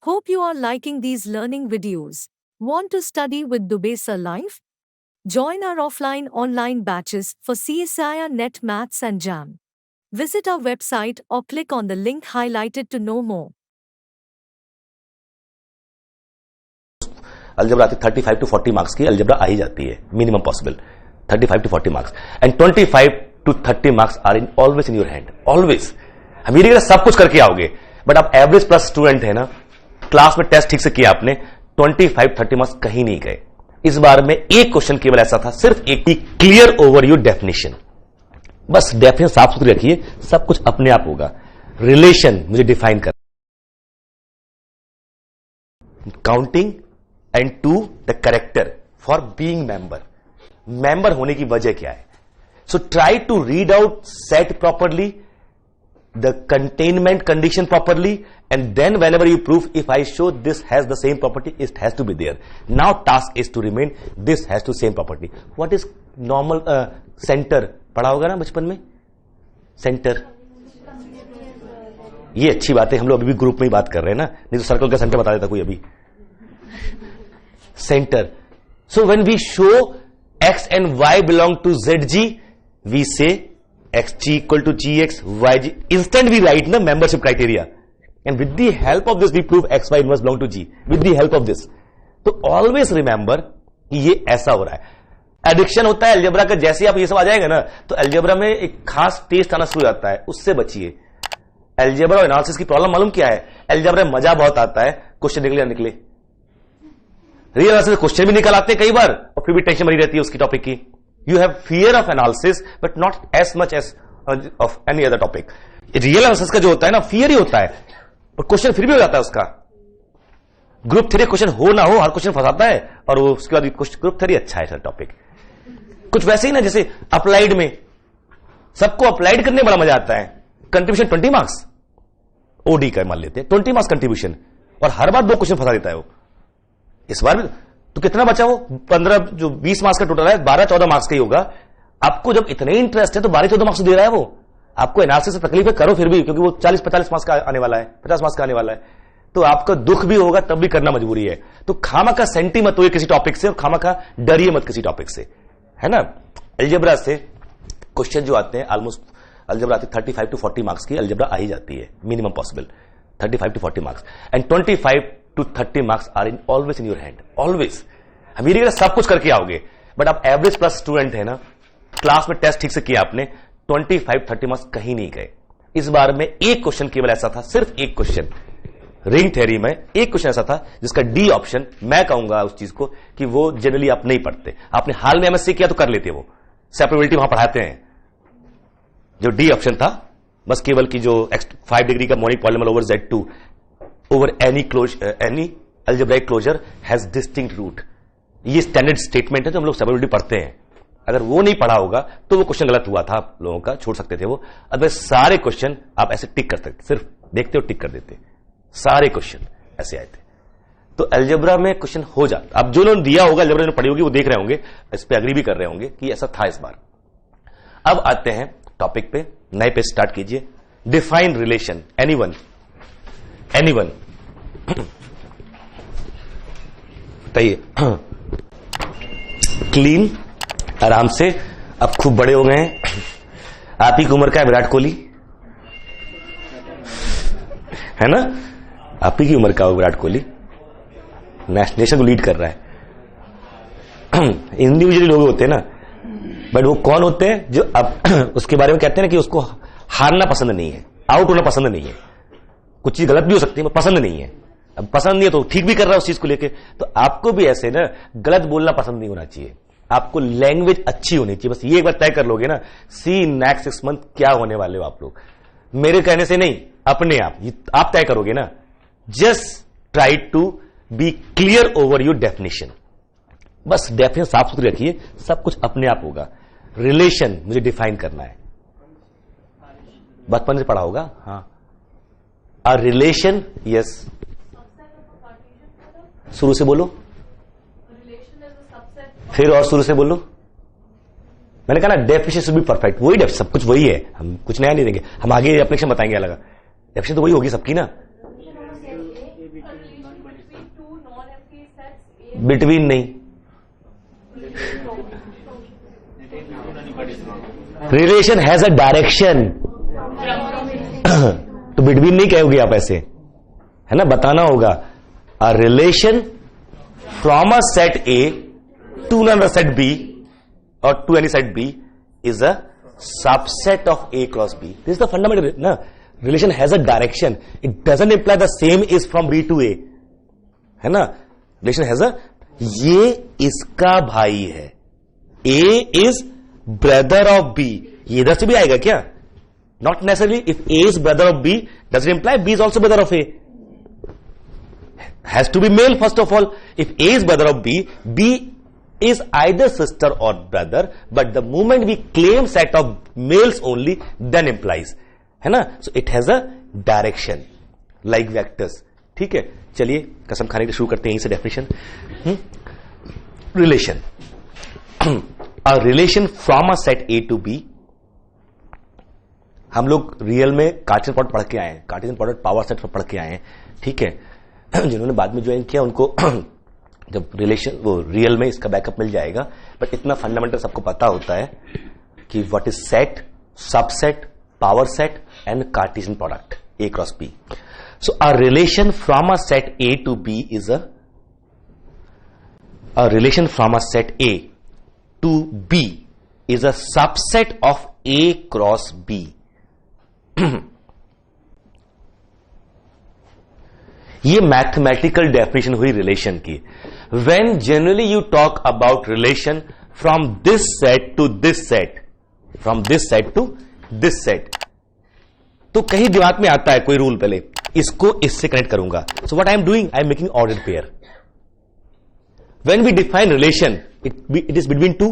Hope you are liking these learning videos. Want to study with Dubey Sir live? Join our offline online batches for CSIR Net Maths and JAM. Visit our website or click on the link highlighted to know more. Algebra आती 35 to 40 marks की algebra आ ही जाती है minimum possible 35 to 40 marks and 25 to 30 marks are in always in your hand always. हम ये सब कुछ करके आओगे बट आप एवरेज प्लस स्टूडेंट है ना, क्लास में टेस्ट ठीक से किया आपने, 25-30 मार्क्स कहीं नहीं गए। इस बार में एक क्वेश्चन केवल ऐसा था, सिर्फ एक ही, क्लियर ओवर योर डेफिनेशन। बस डेफिनेशन साफ सुथरी रखिए, सब कुछ अपने आप होगा। रिलेशन मुझे डिफाइन कर, counting and to the character for being member. Member होने की वजह क्या है? So try to read out set properly, the containment condition properly, and then whenever you prove, if I show this has the same property, it has to be there. Now task is to remain this has to same property. What is normal center? पढ़ा होगा ना बचपन में centre. ये अच्छी बात है, हम लोग अभी भी ग्रुप में ही बात कर रहे हैं ना, नहीं तो सर्कल का सेंटर बता देता कोई अभी। Centre. So when we show x and y belong to zg, we say xg equal to gx, yg. Instant we write na membership criteria, and with the help of this we prove x y inverse belong to g. With the help of this, तो always remember ये ऐसा हो रहा है। Addiction होता है algebra का, जैसे आप ये सब आ जाएगा ना तो अलजेब्रा में एक खास टेस्ट आना शुरू हो जाता है, उससे बचिए। अलजेब्रा और एनालिसिस की प्रॉब्लम मालूम क्या है? अलजेब्रा में मजा बहुत आता है, क्वेश्चन निकले या निकले। रियल एनालिसिस क्वेश्चन भी निकल आते हैं कई बार और फिर भी टेंशन बनी रहती है उसकी टॉपिक की। You have fear of analysis, but not as much as of any other topic. Real analysis का जो होता है ना, fear ही होता है, और क्वेश्चन फिर भी हो जाता है उसका। ग्रुप थ्योरी क्वेश्चन हो ना हो, हर क्वेश्चन फंसाता है, और वो उसके बाद ग्रुप थ्योरी अच्छा है सर टॉपिक। कुछ वैसे ही ना, जैसे अप्लाइड में सबको अप्लाइड करने में बड़ा मजा आता है। कंट्रीब्यूशन 20 मार्क्स ओडी का मान लेते हैं, 20 मार्क्स कंट्रीब्यूशन, और हर बार 2 क्वेश्चन फंसा देता है वो। इस बार भी तो कितना बचा वो 15, जो 20 मार्क्स का टोटल है 12-14 मार्क्स का ही होगा। आपको जब इतने इंटरेस्ट है तो 12-14 मार्क्स दे रहा है वो। आपको एनालिसिस से तकलीफ करो फिर भी, क्योंकि वो 40-45 मार्क्स का आने वाला है, 50 मार्क्स का आने वाला है, तो आपका दुख भी होगा तब भी करना मजबूरी है। तो खामा का सेंटी मत होइए किसी टॉपिक से, और खामा का डरिए मत किसी टॉपिक से, है ना। अलजेब्रा से क्वेश्चन जो आते हैं ऑलमोस्ट, अलजेब्रा आती 35 to 40 मार्क्स की अलजेब्रा आ ही जाती है minimum possible 35 to 40 marks, and 25 to 30 marks are in always in your hand always. हम ये सब कुछ करके आओगे बट आप एवरेज प्लस स्टूडेंट है ना, क्लास में टेस्ट ठीक से किया आपने, 25-30 मार्क्स कहीं नहीं गए। इस बार में एक क्वेश्चन केवल ऐसा था, सिर्फ एक क्वेश्चन, रिंग थ्योरी में एक क्वेश्चन ऐसा था जिसका डी ऑप्शन, मैं कहूंगा उस चीज को कि वो जनरली आप नहीं पढ़ते। आपने हाल में एमएससी किया तो कर लेते, वो सेपरेबिलिटी वहां पढ़ाते हैं। जो डी ऑप्शन था बस केवल की जो 5 डिग्री का monic polynomial over Z2 over any algebraic closure has distinct root, ये स्टैंडर्ड स्टेटमेंट है जो हम लोग सेपरेबिलिटी पढ़ते हैं। अगर वो नहीं पढ़ा होगा तो वो क्वेश्चन गलत हुआ था, आप लोगों का छोड़ सकते थे वो। अगर सारे क्वेश्चन आप ऐसे टिक कर सकते, सिर्फ देखते हो टिक कर देते, सारे क्वेश्चन ऐसे आए थे। तो अलजेब्रा में क्वेश्चन हो जाता, अब जो लोगों ने दिया होगा अलजेब्रा ने पढ़ी होगी वो देख रहे होंगे, इस पे अग्री भी कर रहे होंगे कि ऐसा था इस बार। अब आते हैं टॉपिक पे, नए पे स्टार्ट कीजिए। डिफाइन रिलेशन, एनीवन बताइए। क्लीन, आराम से, अब खूब बड़े हो गए हैं। आप ही की उम्र का है विराट कोहली, है ना, आप ही की उम्र का हो विराट कोहली, नेशन को लीड कर रहा है। इंडिविजुअली लोग होते हैं ना, बट वो कौन होते हैं जो अब उसके बारे में कहते हैं ना कि उसको हारना पसंद नहीं है, आउट होना पसंद नहीं है। कुछ चीज गलत भी हो सकती है, पसंद नहीं है। अब पसंद नहीं है तो ठीक भी कर रहा है उस चीज को लेके, तो आपको भी ऐसे ना गलत बोलना पसंद नहीं होना चाहिए। आपको लैंग्वेज अच्छी होनी चाहिए, बस ये एक बार तय कर लोगे ना, सी नेक्स्ट 6 मंथ क्या होने वाले हो आप लोग, मेरे कहने से नहीं, अपने आप तय करोगे ना। Just try to be clear over your definition. बस डेफिनेशन साफ सुथरी रखिए, सब कुछ अपने आप होगा। रिलेशन मुझे डिफाइन करना है, बचपन से पढ़ा होगा। हाँ, अ रिलेशन, यस, शुरू से बोलो, फिर और शुरू से बोलो। मैंने कहा ना डेफिनेशन शुड बी परफेक्ट, वही सब कुछ वही है, हम कुछ नया नहीं देंगे, हम आगे एप्लीकेशन बताएंगे अलग। डेफिनेशन तो वही होगी सबकी ना। बिटवीन नहीं, रिलेशन हैज अ डायरेक्शन, तो बिटवीन नहीं कहोगे आप ऐसे, है ना, बताना होगा a relation from a set A to another set B और to any set B is a subset of A cross B. This is the fundamental ना. Relation has a direction, it doesn't imply the same is from B to A, है ना. Relation has a, ये इसका भाई है, A is brother of B, ये इधर से भी आएगा क्या? Not necessarily. If A is brother of B does it imply B is also brother of A. Has to be male first of all. If A is brother of B, B is either sister or brother, but the moment we claim set of males only, then implies, है ना. So it has a direction like vectors. ठीक है, चलिए कसम खाने के शुरू करते हैं यहीं से definition. Relation, a relation from a set A to B. हम लोग रियल में कार्टेशियन प्रोडक्ट पढ़ के आए हैं, कार्टेशियन प्रोडक्ट पावर सेट पढ़ के आए हैं. ठीक है, जिन्होंने बाद में ज्वाइन किया उनको जब रिलेशन वो रियल में इसका बैकअप मिल जाएगा. बट इतना फंडामेंटल सबको पता होता है कि what is set, subset, power set and cartesian product A cross B. So a relation from a set A to B is a relation from a set A to B is a subset of A cross B. ये mathematical definition हुई relation की. When generally you talk about relation from this set to this set, from this set to this set, तो कहीं दिमाग में आता है कोई रूल, पहले इसको इससे कनेक्ट करूंगा. So what I am doing, I am making ordered pair. When we define relation, it is between two.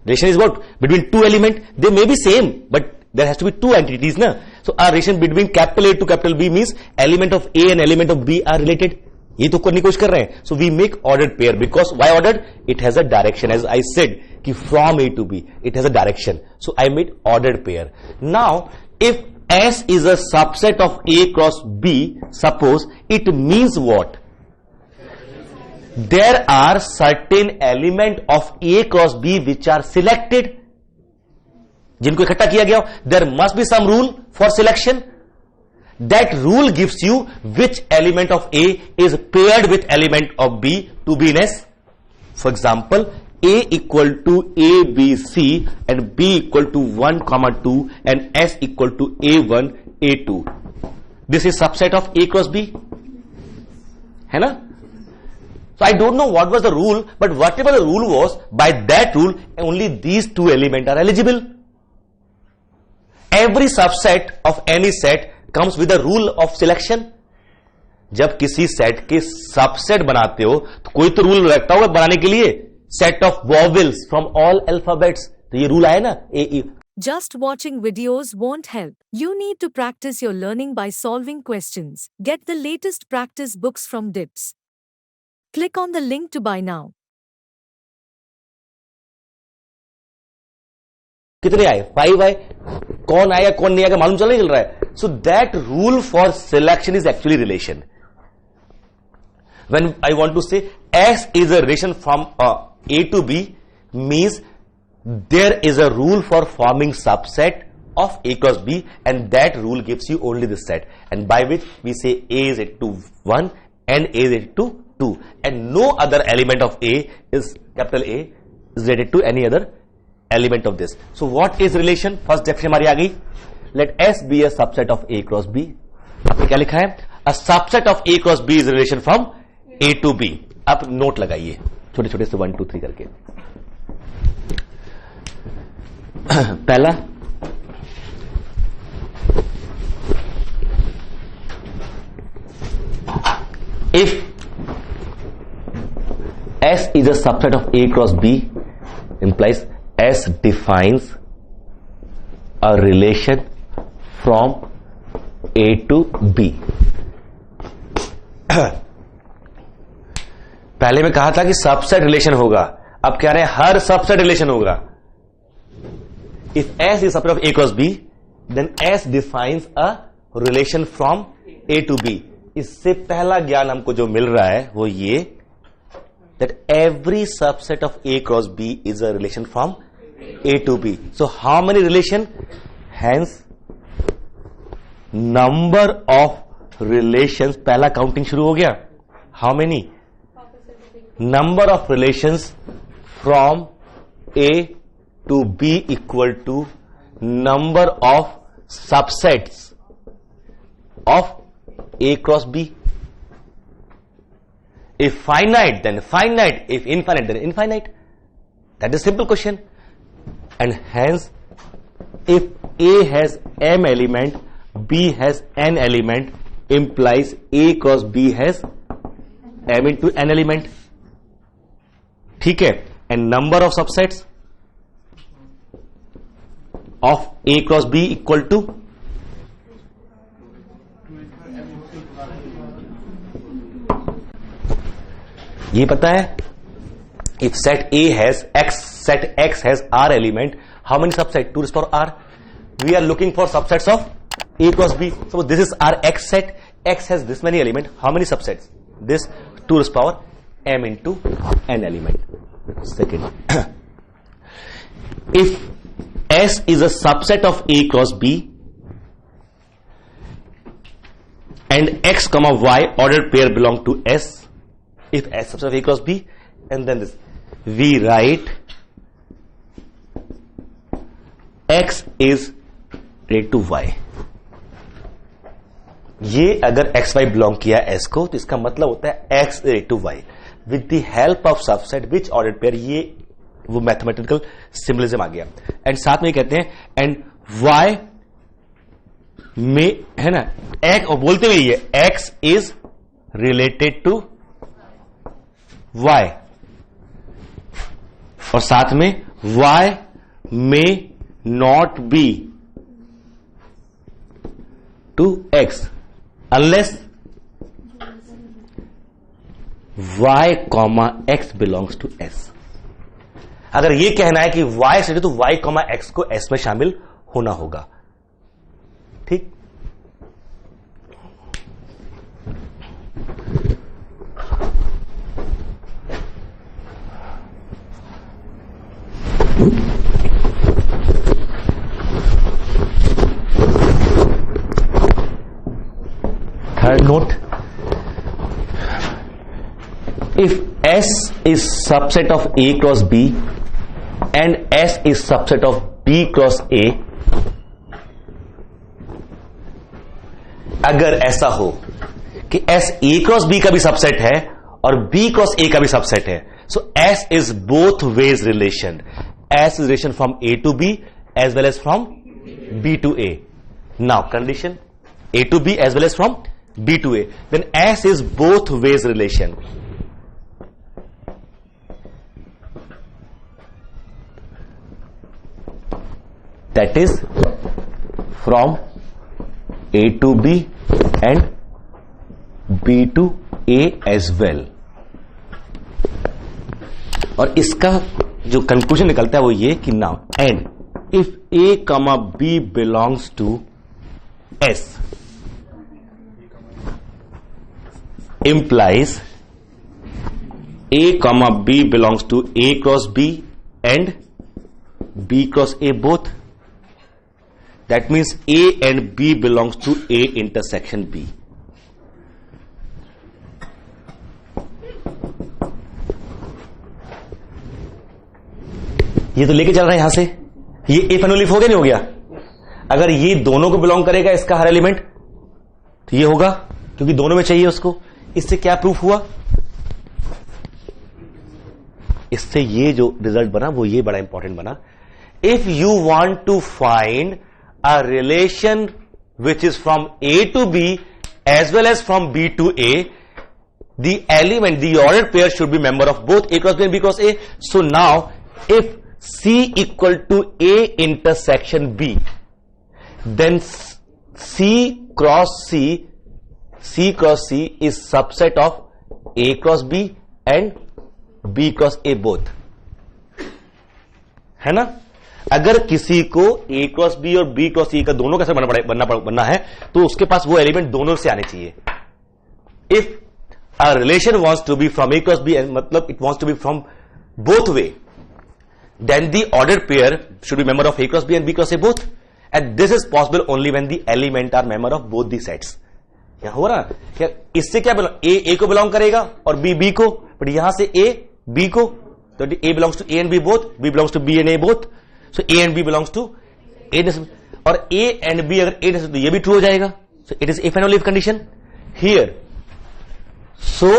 Relation is what, between two element. They may be same but there has to be two entities na. So our relation between capital A to capital B means element of A and element of B are related. ये तो करने की कोशिश कर रहे हैं. So we make ordered pair because why ordered? It has a direction, as I said कि from A to B it has a direction. So I made ordered pair. Now if S is a subset of A cross B, suppose it means what? There are certain element of A cross B which are selected, जिनको इकट्ठा किया गया. There must be some rule for selection. That rule gives you which element of A is paired with element of B to be in S. For example, A equal to A B C and B equal to 1,2 and S equal to A1 A2. This is subset of A cross B, है ना. So I don't know what was the rule, but whatever the rule was, by that rule only these two elements are eligible. Every subset of any set comes with a rule of selection. जब किसी set के subset बनाते हो तो कोई तो rule रखता होगा बनाने के लिए. Set of vowels from all alphabets, तो ये रूल आया ना ए ई. Just watching videos won't help. You need to practice your learning by solving questions. Get the latest practice books from DIPS. Click on the link to buy now. कितने आए? 5 आए. कौन आया कौन नहीं आएगा मालूम चल रहा है. So that rule for selection is actually relation. When I want to say S is a relation from A to B means there is a rule for forming subset of A cross B, and that rule gives you only this set, and by which we say A is equal to 1 and A is equal to 2, and no other element of A is capital A is related to any other element of this. So what is relation? First definition हमारी आ गई. Let S be a subset of A cross B. आपने क्या लिखा है? A subset of A cross B is a relation from A to B. अब note लगाइए छोटे छोटे से 1 2 3 करके. पहला, if S is a subset of A cross B, implies S defines a relation from A to B. पहले मैं कहा था कि सबसेट रिलेशन होगा, अब कह रहे हैं हर सबसेट रिलेशन होगा. If S is a subset of A cross B, then S defines a relation from A to B. इससे पहला ज्ञान हमको जो मिल रहा है वो ये, that every subset of A cross B is a relation from A to B. So how many relation? Hence number of relations, पहला काउंटिंग शुरू हो गया. How many? Number of relations from A to B equal to number of subsets of A cross B. If finite, then finite. If infinite, then infinite. That is simple question. And hence, if A has m element, B has n element, implies A cross B has m into n element. ठीक है. And number of subsets of A cross B equal to ये पता है. If set A has X, set X has R element, how many subsets? 2 raised to power R. We are looking for subsets of A cross B. So this is our X set. X has this many element. How many subsets? This 2 raised to power M into N element. Second, if S is a subset of A cross B and X comma Y ordered pair belong to S, if S subset of A cross B, and then this, we write X is related to Y. ये अगर XY belong किया S को, तो इसका मतलब होता है X related to Y with the help of subset which ordered pair. ये वो मैथमेटिकल सिंबलिज्म आ गया. एंड साथ में कहते हैं एंड Y में है ना, X और बोलते हुए ये X is related to Y, और साथ में Y may not be to X unless Y comma X belongs to S. अगर ये कहना है कि Y से तो Y comma X को S में शामिल होना होगा. ठीक. Third note, if S is subset of A cross B and S is subset of B cross A, अगर ऐसा हो कि S A cross B का भी सबसेट है और B cross A का भी सबसेट है, so S is both ways relation. S is relation from A to B as well as from B to A. Now condition, A to B as well as from B to A. Then S is both ways relation. That is from A to B and B to A as well. और इसका जो conclusion निकलता है वो ये कि now and if A comma B belongs to S implies A comma B belongs to A cross B and B cross A both. That means A and B belongs to A intersection B. ये तो लेके चल रहा है यहां से, ये if and only if हो गया नहीं हो गया. अगर ये दोनों को बिलोंग करेगा इसका हर एलिमेंट, तो ये होगा क्योंकि दोनों में चाहिए उसको. इससे क्या प्रूफ हुआ? इससे ये जो रिजल्ट बना वो ये बड़ा इंपॉर्टेंट बना. If you want to find a relation which is from A to B as well as from B to A, the element, the ordered pair should be member of both A cross B and B cross A. So now if C equal to A intersection B, then C cross C is subset of A cross B and B cross A both. है ना? अगर किसी को A cross B और B cross C का दोनों कैसे बनना है तो उसके पास वो एलिमेंट दोनों से आने चाहिए. if a relation wants to be from A cross B and matlab it wants to be from both way, then the ordered pair should be member of A cross B and B cross A both, and this is possible only when the element are member of both the sets. यहां हो रहा क्या, इससे क्या A को belong करेगा और B को, बट यहां से A B को, तो A belongs to A and B both, B belongs to B and A both, so A and B belongs to A, और A and B अगर A तो ये भी ट्रू हो जाएगा, so it is if and only if condition here. so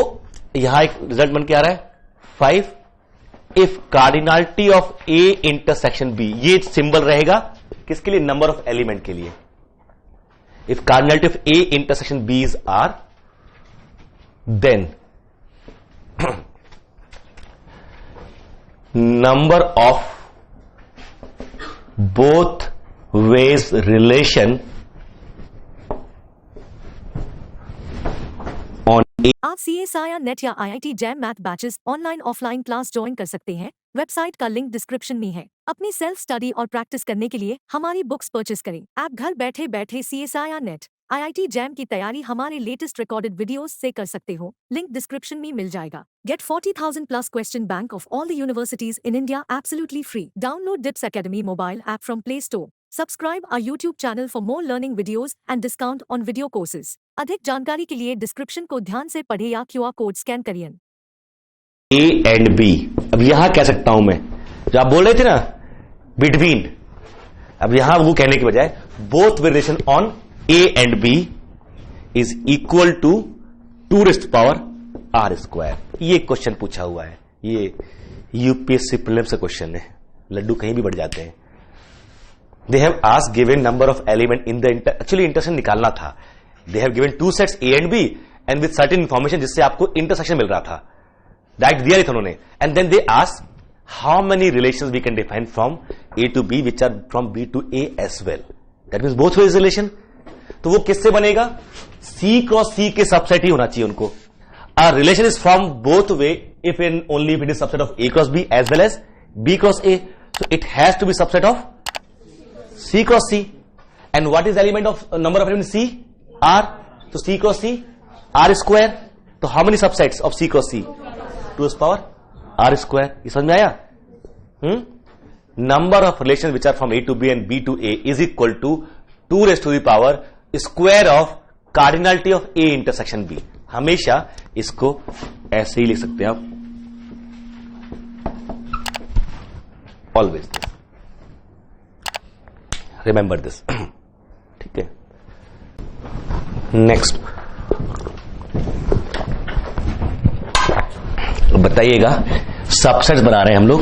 यहां एक result बन के आ रहा है 5 if cardinality of A intersection B, ये सिंबल रहेगा किसके लिए, नंबर ऑफ एलिमेंट के लिए. if cardinality of A intersection B is R, then number of both ways relation on A. आप CSIR नेट या IIT jam math batches online offline class join कर सकते हैं. वेबसाइट का लिंक डिस्क्रिप्शन में है. अपनी सेल्फ स्टडी और प्रैक्टिस करने के लिए हमारी बुक्स परचेस करें. आप घर बैठे बैठे CSIR नेट IIT जैम की तैयारी हमारे लेटेस्ट रिकॉर्डेड वीडियोस से कर सकते हो. लिंक डिस्क्रिप्शन में मिल जाएगा. Get 40,000 plus question bank of all the universities in India absolutely free. Download DIPS Academy mobile app from Play Store. Subscribe our YouTube channel for more learning videos and discount on video courses. अधिक जानकारी के लिए description को ध्यान से पढ़े या QR code scan करिए. A and B, अब यहां कह सकता हूं मैं, जो आप बोल रहे थे ना बिटवीन, अब यहां वो कहने के बजाय both relation on A and B is equal to 2 raised to power R square. ये क्वेश्चन पूछा हुआ है, ये यूपीएससी प्रीलिम्स का क्वेश्चन है, लड्डू कहीं भी बढ़ जाते हैं. They have asked given number of element in the actually intersection निकालना था. They have given 2 sets A and B and with certain information जिससे आपको intersection मिल रहा था, राइट दिया था उन्होंने, and then they ask how many relations we can define from A to B which are from B to A as well. That means both ways relation. तो वो किससे बनेगा, C क्रॉस C के subset ही होना चाहिए उनको. A relation is from both way if and only if it is subset of A cross B as well as B cross A. So it has to be subset of C cross C. And what is element of number of elements C? R. So C cross C, R square. So how many subsets of C cross C? 2 raised to power R square. ये समझ में आया? Number of relations which are from A to B and B to A is equal to 2 raised to the power square of cardinality of A intersection B. हमेशा इसको ऐसे ही लिख सकते हैं आप, ऑलवेज रिमेंबर दिस. ठीक है, नेक्स्ट बताइएगा, सबसेट्स बना रहे हैं हम लोग.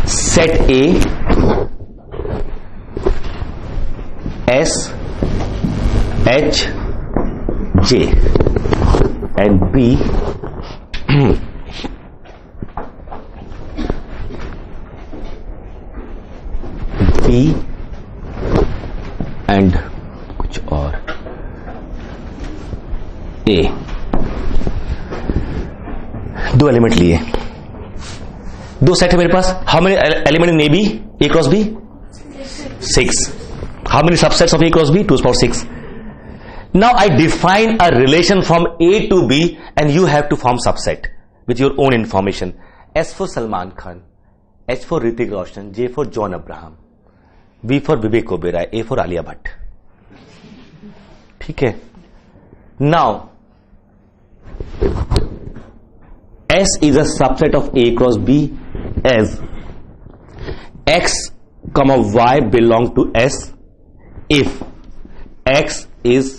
Set A S H J and B B and कुछ और A. 2 एलिमेंट लिए, 2 सेट है मेरे पास. How many element in A B, A cross B? 6. How many subsets of A cross B? 2 to the power 6. Now I define a relation from A to B and you have to form subset with your own information. S for Salman Khan, H for Hrithik Roshan, J for John Abraham, B for Vivek Oberoi, A for Alia Bhatt. ठीक है. Now S is a subset of A cross B as X comma Y belong to S if X is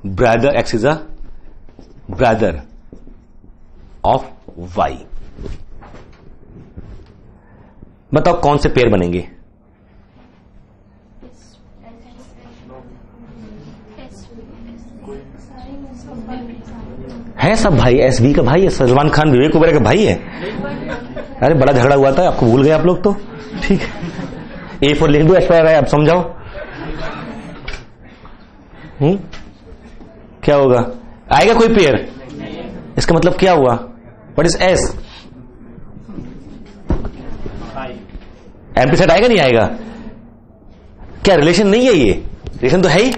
a brother of Y. बताओ कौन से pair बनेंगे? है सब भाई, S B का भाई है, सलमान खान विवेक ओबेरॉय का भाई है. अरे बड़ा झगड़ा हुआ था, आपको भूल गए आप लोग तो. ठीक है, ए फोर लिख दो, एक्सपायर है, अब समझाओ. क्या होगा, आएगा कोई पेयर? इसका मतलब क्या हुआ? What is S? Empty set आएगा नहीं आएगा? क्या रिलेशन नहीं है? ये रिलेशन तो है ही,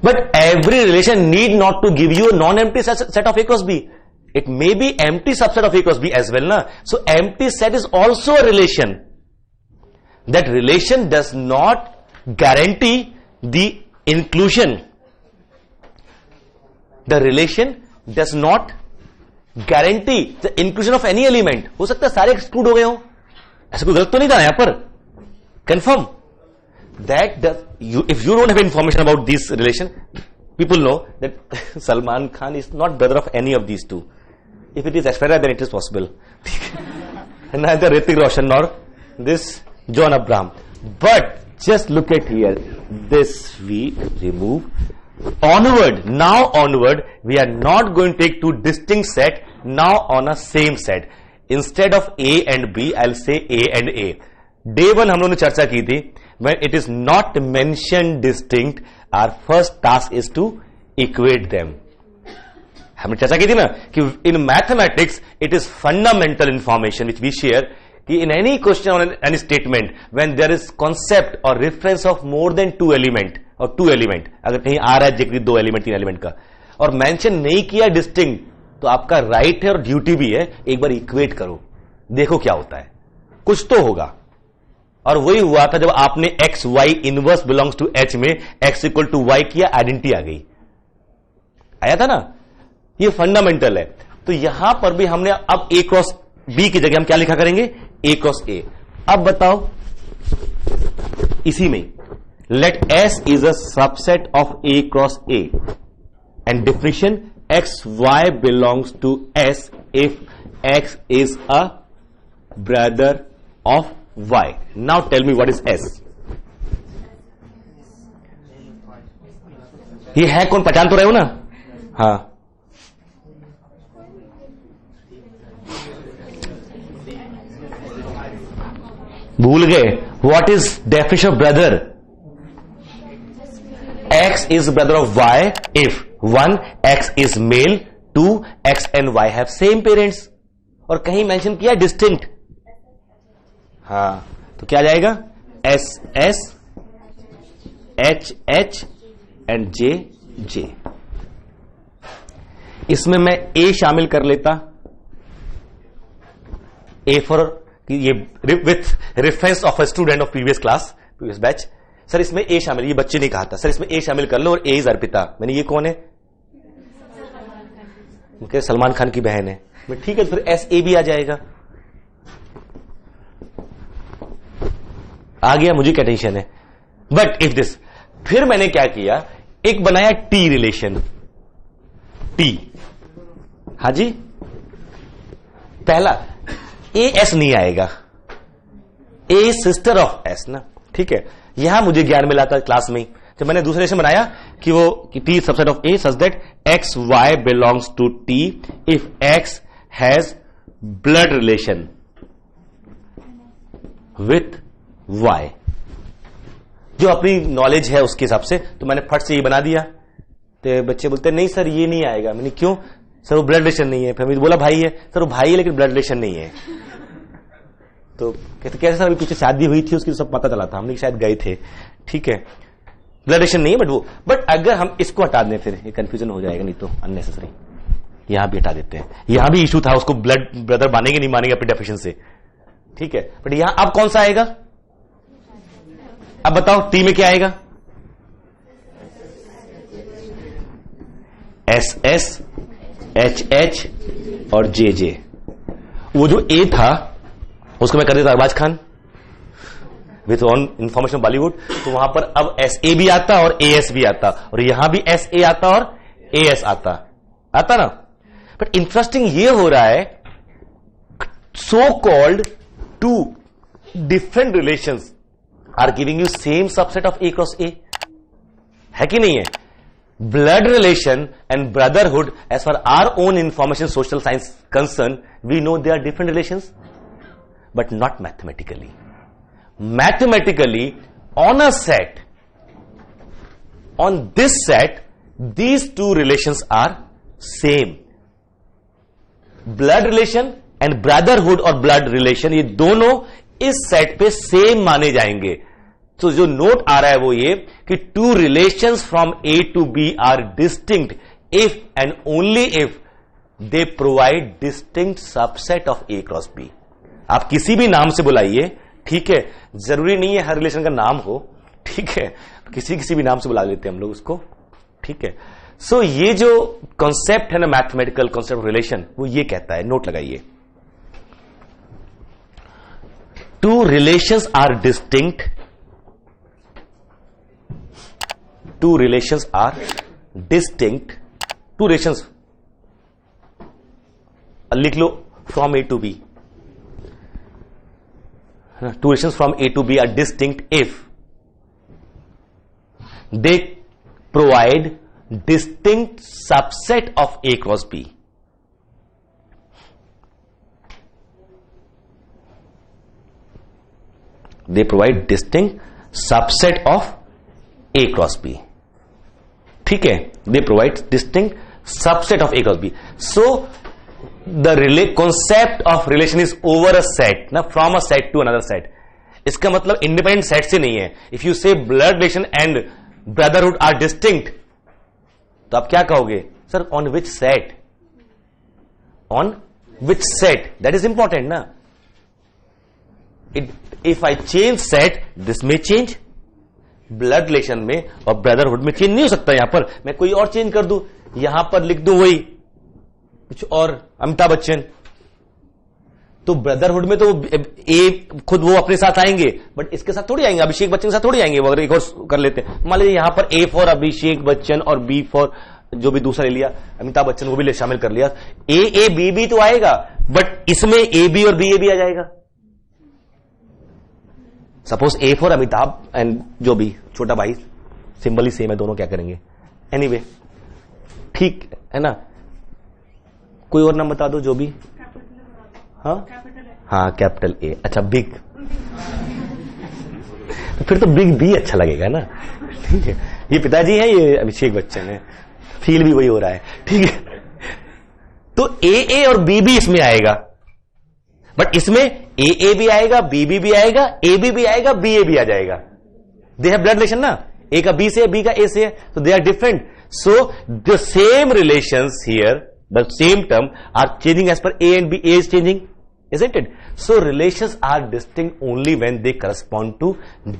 but every relation need not to give you non empty set of A cross B. It may be empty subset of A cross B as well, na? So empty set is also a relation. That relation does not guarantee the inclusion. The relation does not guarantee the inclusion of any element. हो सकता है सारे exclude हो गए हो, ऐसा कोई गलत तो नहीं था यहां पर. Confirm that if you don't have information about this relation, people know that Salman Khan is not brother of any of these two. If it is Aishwarya, then it is possible. Neither Hrithik Roshan nor this John Abraham. But just look at here. This we remove. Onward, now onward, we are not going to take two distinct set now on a same set. Instead of A and B, I'll say A and A. Day one हम लोगों ने चर्चा की थी. When it is not mentioned distinct, our first task is to equate them. हमने चर्चा की थी ना कि in mathematics it is fundamental information which we share कि इन एनी क्वेश्चन और any statement when there is concept और reference of more than two element और टू एलिमेंट, अगर कहीं आ रहा है जिक्र दो एलिमेंट तीन एलिमेंट का और मेंशन नहीं किया डिस्टिंक्ट, तो आपका राइट है और ड्यूटी भी है, एक बार इक्वेट करो, देखो क्या होता है, कुछ तो होगा. और वही हुआ था जब आपने X Y inverse belongs to H में एक्स इक्वल टू वाई किया, आइडेंटिटी आ गई, आया था ना. ये फंडामेंटल है. तो यहां पर भी हमने अब ए क्रॉस बी की जगह हम क्या लिखा करेंगे? A cross A. अब बताओ इसी में let S is a subset of A cross A and definition X Y belongs to S if X is a brother of Y. Now tell me what is S. ये है कौन, पहचान तो रहे हो ना? हाँ, भूल गए. What is definition of brother? X is brother of Y if 1 X is male, 2 X and Y have same parents. और कहीं मेंशन किया डिस्टिंक्ट. हाँ, तो क्या जाएगा? S S H H and J J. इसमें मैं ए शामिल कर लेता, ए फॉर ये with reference of a student of previous class, previous batch. Sir इसमें ए शामिल, ये बच्चे ने कहा था सर इसमें ए शामिल कर लो और ए इज अर्पिता. मैंने ये कौन है? सलमान खान की बहन है. ठीक है, फिर एस ए भी आ जाएगा. आ गया, मुझे क्या टेंशन है. बट इफ दिस, फिर मैंने क्या किया, एक बनाया टी रिलेशन. टी, हाँ जी, पहला ए एस नहीं आएगा, ए सिस्टर ऑफ एस ना. ठीक है, यहां मुझे ज्ञान मिला था क्लास में जब मैंने दूसरे रिलेशन बनाया कि T subset of A such that X Y belongs to T if X has blood relation with Y. जो अपनी नॉलेज है उसके हिसाब से, तो मैंने फट से ये बना दिया. तो बच्चे बोलते नहीं सर ये नहीं आएगा. मैंने क्यों? सर वो ब्लड रिलेशन नहीं है. फिर मैंने बोला भाई है. सर वो भाई है लेकिन ब्लड रिलेशन नहीं है. तो कहते कैसे सर, अभी पीछे शादी हुई थी उसकी सब पता चला था, हमने शायद गए थे. ठीक है, ब्लड रिलेशन नहीं है बट वो, बट अगर हम इसको हटा दें फिर ये कंफ्यूजन हो जाएगा, नहीं तो अननेसेसरी. यहां भी हटा देते हैं. यहां भी इशू था, उसको ब्लड ब्रदर मानेंगे नहीं मानेंगे अपनी डेफिनेशन से. ठीक है, बट यहां अब कौन सा आएगा? अब बताओ टी में क्या आएगा? एस एस एच एच और जे जे. वो जो ए था उसको मैं कर देता Arbaaz Khan with on information Bollywood, तो वहां पर अब एस ए भी आता और ए एस भी आता, और यहां भी एस ए आता और ए एस आता ना. बट इंटरेस्टिंग ये हो रहा है, so called two different relations are giving you same subset of A cross A. है कि नहीं है? Blood relation and brotherhood, as far our own information social science concern, we know they are different relations, but not mathematically. Mathematically, on a set, on this set, these two relations are same. Blood relation and brotherhood or blood relation, ये दोनों इस set पे same माने जाएंगे. तो जो note आ रहा है वो ये कि two relations from A to B are distinct if and only if they provide distinct subset of A cross B. आप किसी भी नाम से बुलाइए, ठीक है, जरूरी नहीं है हर रिलेशन का नाम हो, ठीक है, किसी भी नाम से बुला लेते हैं हम लोग उसको, ठीक है। सो ये जो कॉन्सेप्ट है ना मैथमेटिकल कॉन्सेप्ट ऑफ रिलेशन, वो ये कहता है, नोट लगाइए, two relations are distinct, two relations are distinct, two relations लिख लो from A to B, two relations from A to B are distinct if they provide distinct subset of A cross B. They provide distinct subset of A cross B. ठीक है, they provide distinct subset of A cross B. So the concept of relation is over a set, ना, from a set to another set. इसका मतलब independent set से नहीं है। If you say blood relation and brotherhood are distinct, तो आप क्या कहोगे, sir on which set, on which set, that is important ना। If I change set, this में चेंज, ब्लड रिलेशन में और ब्रदरहुड में चेंज नहीं हो सकता। यहां पर मैं कोई और चेंज कर दूं, यहां पर लिख दूं वही कुछ और, अमिताभ बच्चन, तो ब्रदरहुड में तो ए खुद वो अपने साथ आएंगे, बट इसके साथ थोड़ी आएंगे, अभिषेक बच्चन के साथ थोड़ी आएंगे। अगर एक और कर लेते हैं, मान लीजिए यहां पर ए फॉर अभिषेक बच्चन और बी फॉर जो भी दूसरा ले लिया अमिताभ बच्चन, वो भी शामिल कर लिया, ए बी तो आएगा, बट इसमें ए बी और बी ए भी आ जाएगा। Suppose A for Amitabh and जो भी छोटा भाई, सिंबल ही सेम है दोनों, क्या करेंगे, एनीवे, ठीक है ना। कोई और नाम बता दो जो भी, हाँ हाँ कैपिटल ए, अच्छा बिग, तो फिर तो बिग बी अच्छा लगेगा ना, ठीक है। ये पिताजी है, ये अभिषेक बच्चन है, फील भी वही हो रहा है, ठीक है। तो ए और बी इसमें आएगा, बट इसमें ए भी आएगा, बी भी आएगा, ए भी आएगा, बी ए भी आ जाएगा। दे हैव ब्लड रिलेशन ना, ए का बी से है, बी का ए से है, तो they are different. So the same relations here, the same term are changing as per A and B. A is changing, isn't it? So relations are distinct only when they correspond to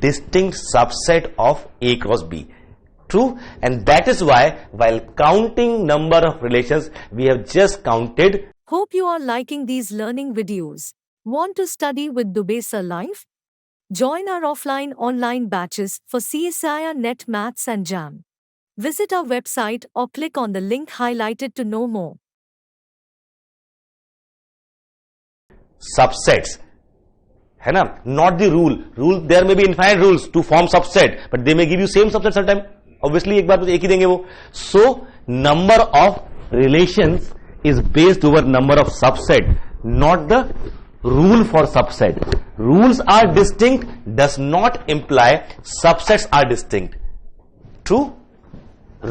distinct subset of A cross B. True? And that is why while counting number of relations, we have just counted. Hope you are liking these learning videos. Want to study with Dubey Live? Join our offline online batches for CSIR Net Maths and JAM. Visit our website or click on the link highlighted to know more. Subsets है ना, not the rule. There may be infinite rules to form subset, but they may give you same subset sometime. Obviously एक बार तो एक ही देंगे वो. So number of relations is based over number of subset, not the rule for subset. Rules are distinct does not imply subsets are distinct. True?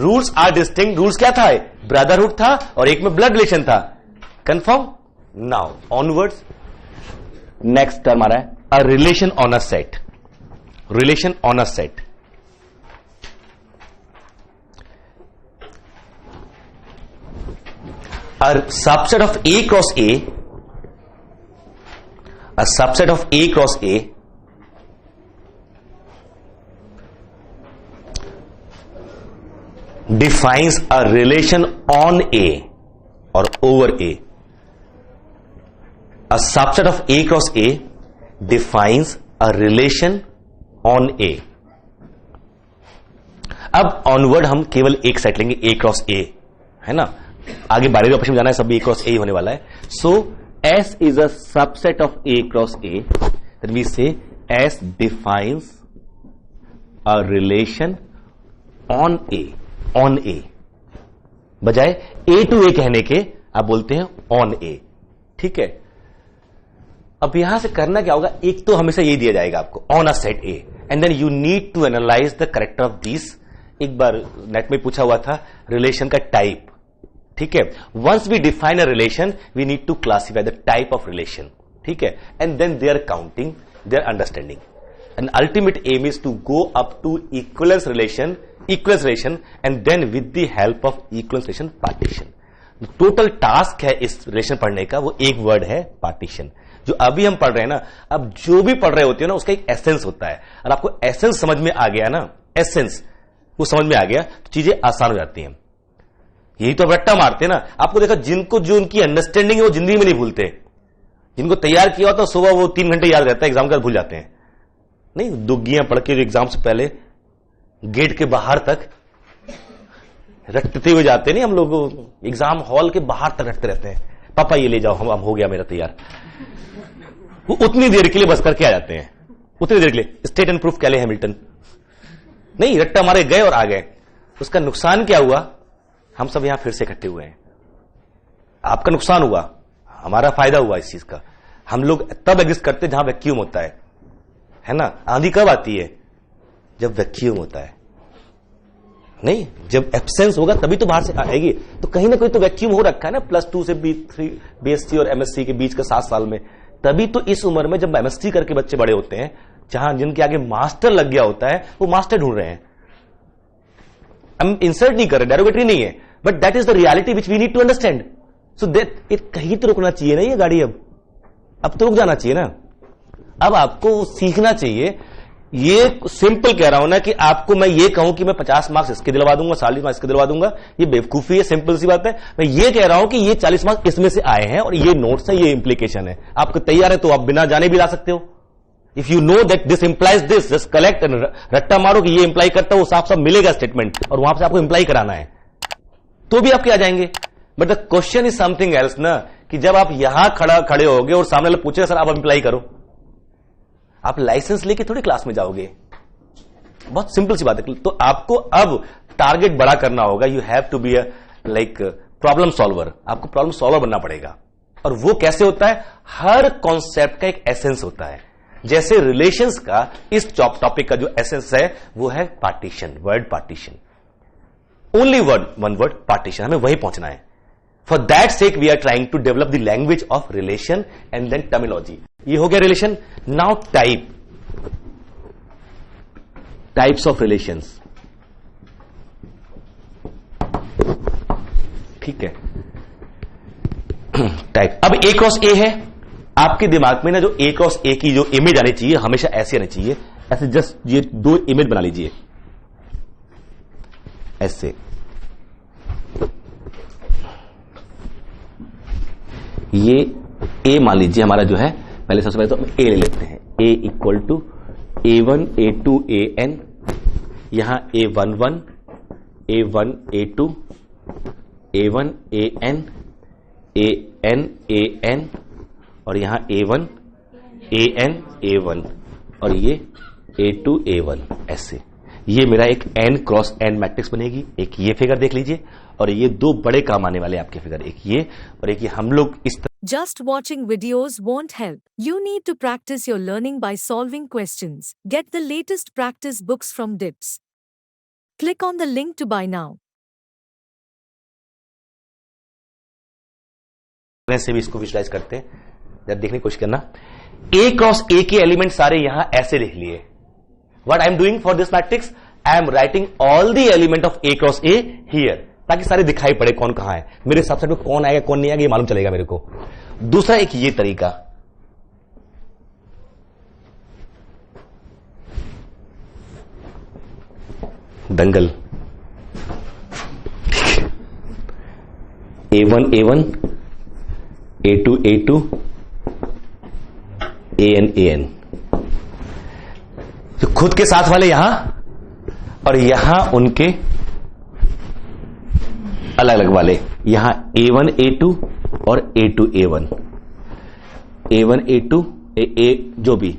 Rules are distinct. Rules क्या था, brotherhood था और एक में ब्लड रिलेशन था. Confirm? Now onwards. Next term आ रहा है a relation on a set. Relation on a set, a subset of A cross A, a subset of A cross A defines a relation on A और over A. A subset of A cross A defines a relation on A. अब onward हम केवल एक set लेंगे A cross A, है ना, आगे बारहवीं ऑपरेशन में जाना है, सब A क्रॉस A होने वाला है. सो S is a subset of A cross A, then we say S defines a relation on A. on A बजाय A to A कहने के आप बोलते हैं on A. ठीक है, अब यहां से करना क्या होगा, एक तो हमेशा ये दिया जाएगा आपको on a set A, and then you need to analyse the character of this. एक बार नेट में पूछा हुआ था रिलेशन का टाइप. ठीक है, once we define a relation we need to classify the type of relation. ठीक है, and then they are counting, they are understanding. And ultimate aim is to go up to equivalence relation and then with the help of equivalence relation partition. Total task है इस relation पढ़ने का, वो एक word है partition. जो अभी हम पढ़ रहे हैं ना, अब जो भी पढ़ रहे होते हो ना, उसका एक एसेंस होता है. और आपको एसेंस समझ में आ गया ना, एसेंस वो समझ में आ गया तो चीजें आसान हो जाती हैं. यही तो रट्टा मारते हैं ना. आपको देखा, जिनको जो उनकी अंडरस्टैंडिंग है वो जिंदगी में नहीं भूलते. जिनको तैयार किया होता सुबह वो 3 घंटे याद रहता है, एग्जाम का भूल जाते हैं. नहीं, दुग्गियां पढ़ के एग्जाम से पहले गेट के बाहर तक रटते हुए जाते नहीं हम लोग, एग्जाम हॉल के बाहर तक रटते रहते हैं. पापा ये ले जाओ, हम हो गया मेरा तैयार. वो उतनी देर के लिए बस करके आ जाते हैं, उतनी देर के लिए. स्टेट एंड प्रूफ कैले हैमिल्टन. नहीं, रट्टा मारे गए और आ गए. उसका नुकसान क्या हुआ? हम सब यहां फिर से इकट्ठे हुए हैं. आपका नुकसान हुआ, हमारा फायदा हुआ इस चीज का. हम लोग तब एग्जिस्ट करते जहां वैक्यूम होता है ना. आंधी कब आती है? जब वैक्यूम होता है. नहीं, जब एब्सेंस होगा तभी तो बाहर से आएगी. तो कहीं ना कहीं तो वैक्यूम हो रखा है ना, +2 से BSc और MSc के बीच का 7 साल में. तभी तो इस उम्र में जब MSc करके बच्चे बड़े होते हैं, जहां जिनके आगे मास्टर लग गया होता है, वो मास्टर ढूंढ रहे हैं. हम इंसर्ट नहीं कर रहे, डेरोगेटरी नहीं है, but that is the reality which we need to understand. So that कहीं तो रुकना चाहिए ना ये गाड़ी. अब तो रुक जाना चाहिए ना. अब आपको सीखना चाहिए. ये सिंपल कह रहा हूं ना कि आपको मैं ये कहूं कि मैं 50 मार्क्स इसके दिलवा दूंगा, 40 मार्क्स इसके दिलवा दूंगा, ये बेवकूफी है. सिंपल सी बात है. मैं ये कह रहा हूं कि ये 40 मार्क्स इसमें से आए हैं और ये नोट्स है, ये इंप्लीकेशन है. आपको तैयार है तो आप बिना जाने भी ला सकते हो. If you know that this implies this, just collect and रट्टा मारो कि ये इंप्लाई करता है, वो साफ साफ मिलेगा स्टेटमेंट, और वहां से आपको इंप्लाई कराना है तो भी आपके आ जाएंगे. But the question is something else ना, कि जब आप यहां खड़े होगे और सामने वाला पूछेगा सर आप इंप्लाई करो, आप लाइसेंस लेके थोड़ी क्लास में जाओगे. बहुत सिंपल सी बात है. तो आपको अब टारगेट बड़ा करना होगा. You have to be like problem solver. आपको प्रॉब्लम सॉल्वर बनना पड़ेगा. और वो कैसे होता है? हर कॉन्सेप्ट का एक एसेंस होता है. जैसे रिलेशंस का इस टॉपिक का जो एसेंस है वो है partition, word partition. Only word, one word partition. हमें वही पहुंचना है. For that sake we are trying to develop the language of relation and then terminology. ये हो गया relation. Now types of relations. ठीक है. टाइप. अब A क्रॉस A है. आपके दिमाग में ना जो A क्रॉस A की जो इमेज आनी चाहिए, हमेशा ऐसी आनी चाहिए. ऐसे जस्ट ये 2 इमेज बना लीजिए ऐसे. ये A मान लीजिए हमारा जो है. पहले सबसे पहले तो A ले लेते हैं. A equal to A1 A2 AN. यहां A11 A1 A2 A1 AN AN AN और यहां A1 AN A1 और ये A2 A1. ऐसे ये मेरा एक N क्रॉस N मैट्रिक्स बनेगी. एक ये फिगर देख लीजिए, और ये 2 बड़े काम आने वाले आपके फिगर, एक ये और एक ये. हम लोग इस Just watching videos won't help. You need to practice your learning by solving questions. Get the latest practice books from DIPS. Click on the link to buy now. से भी इसको विजुलाइज करते हैं. जब देखने की कोशिश करना. A क्रॉस A के एलिमेंट सारे यहां ऐसे लिख लिए. What I am doing for this matrix? I am writing all the element of A cross A here, ताकि सारे दिखाई पड़े कौन कहां है. मेरे सबसेट में कौन आएगा कौन नहीं आएगा ये मालूम चलेगा मेरे को. दूसरा एक ये तरीका. दंगल. A1 A1 A2 A2 AN AN. तो खुद के साथ वाले यहां और यहां उनके अलग अलग वाले. यहां A1 A2 और A2 A1 A1 A2 A जो भी.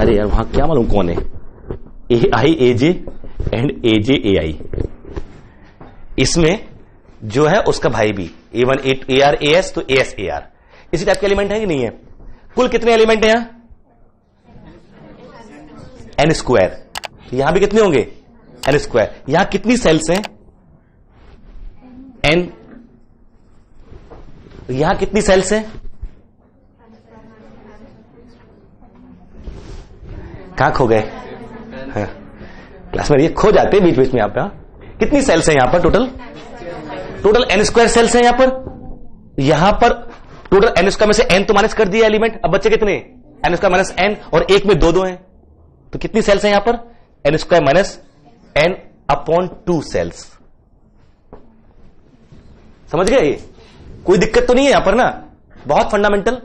अरे यार वहां क्या मालूम कौन है. AI AJ and AJ AI. इसमें जो है उसका भाई भी A1 AR AS तो AS AR. इसी टाइप के एलिमेंट है कि नहीं है. कुल कितने एलिमेंट है यहां? N square. यहां भी कितने होंगे? N square. यहां कितनी सेल्स हैं? N. यहां कितनी सेल्स हैं? कहां खो गए? हाँ। क्लास में ये खो जाते हैं बीच बीच में यहां पे। कितनी सेल्स है यहां पर? टोटल n स्क्वायर सेल्स है यहां पर टोटल n स्क्वायर में से n तो माइनस कर दिया एलिमेंट। अब बच्चे कितने? n स्क्वायर माइनस n, और एक में दो हैं, तो कितनी सेल्स है यहां पर? n square minus n upon 2 cells. समझ गए? कोई दिक्कत तो नहीं है यहां पर ना? बहुत फंडामेंटल।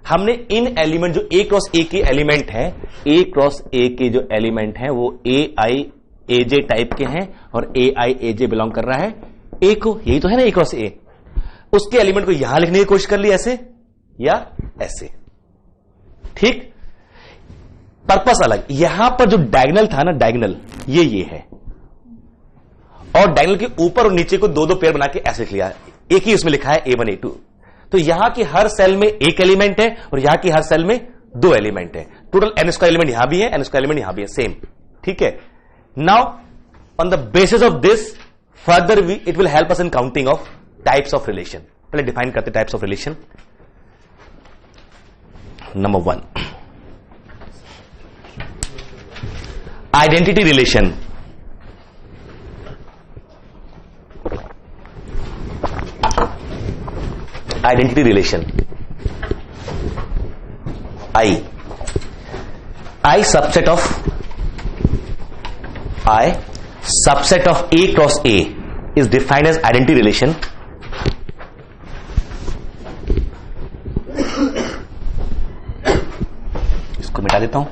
हमने इन एलिमेंट जो a क्रॉस a के एलिमेंट हैं, a क्रॉस a के जो एलिमेंट हैं वो ai aj टाइप के हैं, और ai aj बिलोंग कर रहा है a को। यही तो है ना a क्रॉस a। उसके एलिमेंट को यहां लिखने की कोशिश कर ली, ऐसे या ऐसे। ठीक, पर्पस अलग। यहां पर जो डायगोनल था ना, डायगोनल ये है, और डायगोनल के ऊपर और नीचे को दो दो पेयर बना के ऐसे लिख लिया। एक ही उसमें लिखा है a1 a2। तो यहां की हर सेल में एक एलिमेंट है और यहां की हर सेल में दो एलिमेंट है। टोटल n स्क्वायर एलिमेंट यहां भी है, n स्क्वायर एलिमेंट यहां भी है, सेम। ठीक है। Now on the basis of this further it will help us in counting of types of relation. पहले डिफाइन करते types of relation. Number 1, identity relation. Identity relation I subset of A cross A is defined as identity relation इसको मिटा देता हूं।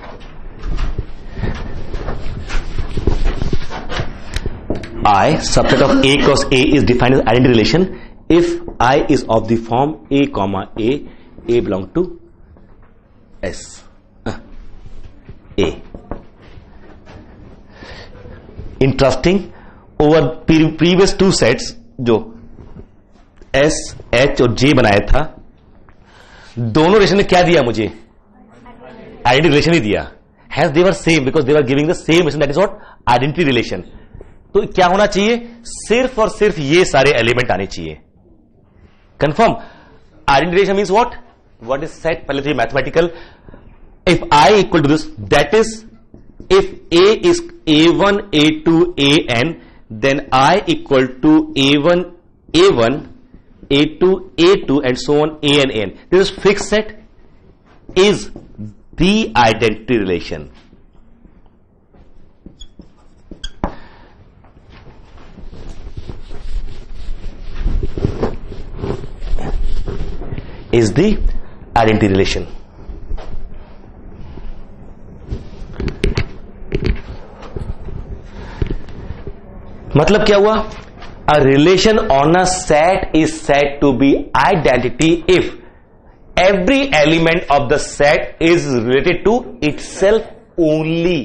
I subset of A cross A is defined as identity relation if I is of the form A comma A belong to S A। Interesting, over previous two sets जो S H और J बनाया था, दोनों relation ने क्या दिया मुझे? Identity relation ही दिया। Hence they were same because they were giving the same relation, that is what identity relation। तो क्या होना चाहिए? सिर्फ और सिर्फ ये सारे एलिमेंट आने चाहिए। Confirm. Identity relation means what is set? पहले तो ये mathematical. If I equal to this, that is if A is A1 A2 AN, then I equal to A1 A1 A2 A2 and so on AN AN. This is fixed set is the identity relation. Is the identity relation. मतलब क्या हुआ? A relation on a set is said to be identity if every element of the set is related to itself only.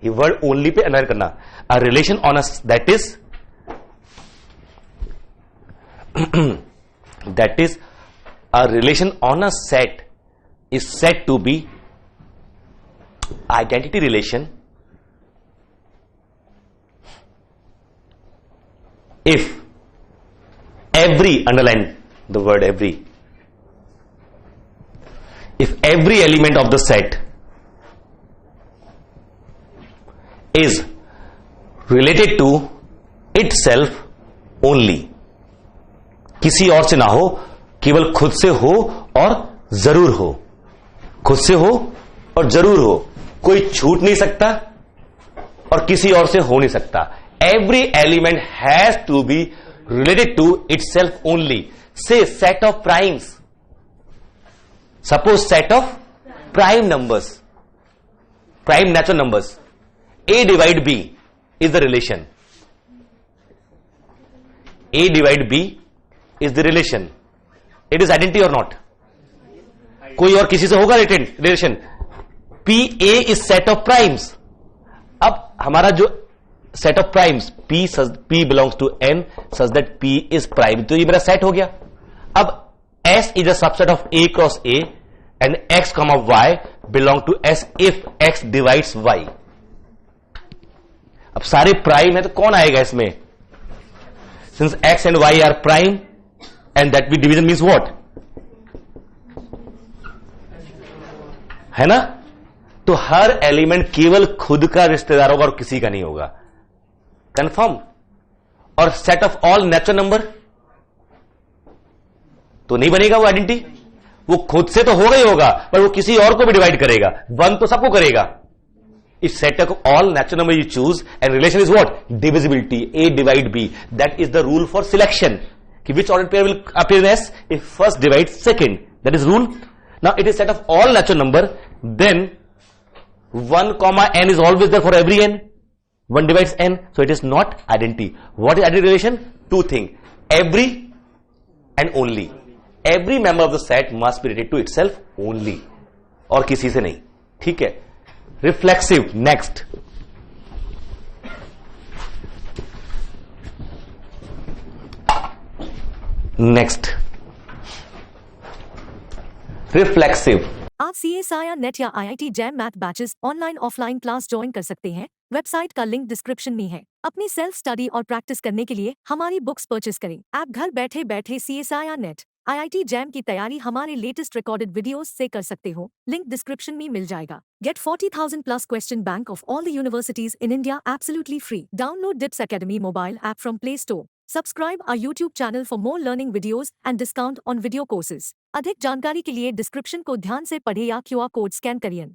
ये word only पे underline करना। A relation on a that is a relation on a set is said to be identity relation if every, underline the word every, if every element of the set is related to itself only, किसी और से ना हो, केवल खुद से हो और जरूर हो। खुद से हो और जरूर हो, कोई छूट नहीं सकता और किसी और से हो नहीं सकता। Every element has to be related to itself only. Say set of primes. Suppose set of prime numbers, prime natural numbers. A divide B is the relation. A divide B is the relation. It is identity or not? कोई और किसी से होगा relation. P A is set of primes. अब हमारा जो set of primes P belongs to N such that P is prime, तो ये मेरा सेट हो गया। अब S is a subset of A cross A and X comma Y belong to S if X divides Y। अब सारे prime है तो कौन आएगा इसमें? Since X and Y are prime and that be division means what? है ना? तो हर एलिमेंट केवल खुद का रिश्तेदार होगा और किसी का नहीं होगा। कंफर्म? और set of all natural number तो नहीं बनेगा वो आइडेंटिटी, वो खुद से तो होगा ही होगा, पर वो किसी और को भी डिवाइड करेगा, वन तो सबको करेगा। If set of all natural number you choose and relation is what? Divisibility, A divide B. That is the rule for selection कि which ordered pair will appear in S if first divides second. That is rule. Now it is set of all natural number, then 1 comma n is always there for every n. 1 divides n, so it is not identity. What is identity relation? Two things: every and only. Every member of the set must be related to itself only, और किसी से नहीं। ठीक है? Reflexive. Next. Next. Reflexive. आप CSIR net या IIT jam math batches online offline class join कर सकते हैं। वेबसाइट का लिंक डिस्क्रिप्शन में है। अपनी सेल्फ स्टडी और प्रैक्टिस करने के लिए हमारी बुक्स परचेस करें। आप घर बैठे बैठे CSIR नेट IIT जैम की तैयारी हमारे लेटेस्ट रिकॉर्डेड वीडियोस से कर सकते हो। लिंक डिस्क्रिप्शन में मिल जाएगा। Get 40,000 plus question bank of all the universities in India absolutely free. Download DIPS Academy mobile app from Play Store. Subscribe our YouTube channel for more learning videos and discount on video courses. अधिक जानकारी के लिए description को ध्यान से पढ़ें या QR code scan करिए।